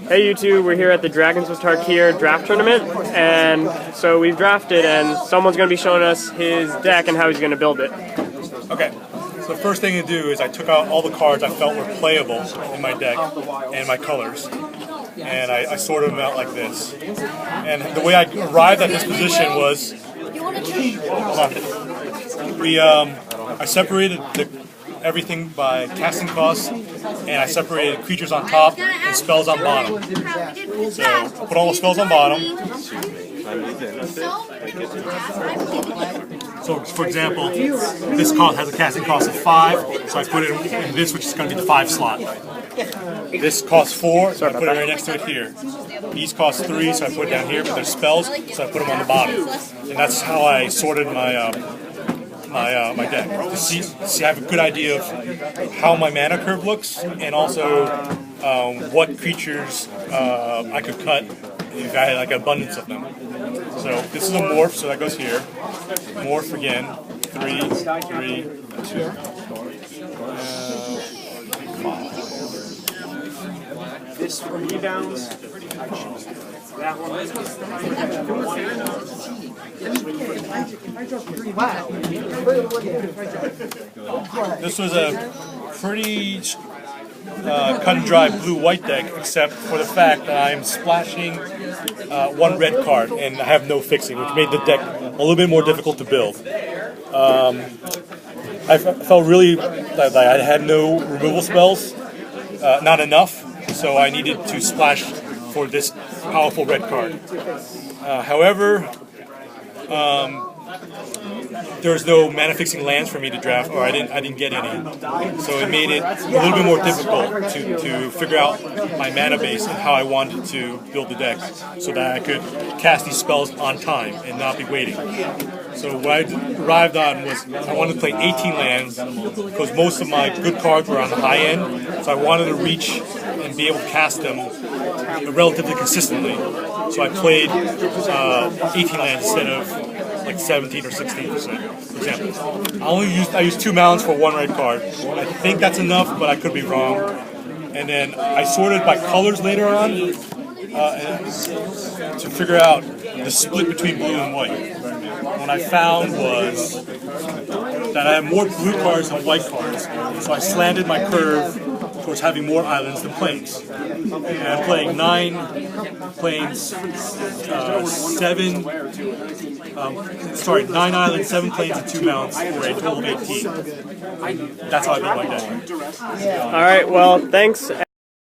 Hey you two, we're here at the Dragons with Tarkir draft tournament, and so we've drafted and someone's going to be showing us his deck and how he's going to build it. Okay, so the first thing to do is I took out all the cards I felt were playable in my deck and my colors, and I sorted them out like this. And the way I arrived at this position was, I separated everything by casting costs, and I separated creatures on top and spells on bottom. So I put all the spells on bottom. So for example, this has a casting cost of 5, so I put it in this, which is going to be the 5 slot. This costs 4, so I put it right next to it here. These cost 3, so I put it down here, but they're spells, so I put them on the bottom. And that's how I sorted my my deck. To see I have a good idea of how my mana curve looks, and also what creatures I could cut if I had like an abundance of them. So this is a morph, so that goes here. Morph again. 3, 3, 2. 5. This for rebounds. That one. This was a pretty cut and dry blue-white deck, except for the fact that I'm splashing 1 red card and I have no fixing, which made the deck a little bit more difficult to build. I felt really that I had no removal spells, not enough, so I needed to splash for this powerful red card. However, there's no mana fixing lands for me to draft, or I didn't get any. So it made it a little bit more difficult to figure out my mana base and how I wanted to build the deck, so that I could cast these spells on time and not be waiting. So what I arrived on was I wanted to play 18 lands because most of my good cards were on the high end, so I wanted to reach and be able to cast them relatively consistently. So I played 18 lands instead of like 17 or 16%, for example. I used 2 mounds for 1 red card. I think that's enough, but I could be wrong. And then I sorted by colors later on to figure out the split between blue and white. What I found was that I have more blue cards than white cards, so I slanted my curve towards having more islands than plains. And I'm playing 9 plains, 9 islands, 7 plains, and 2 mounts for a total of 18. That's how I built my deck. Alright, well, thanks.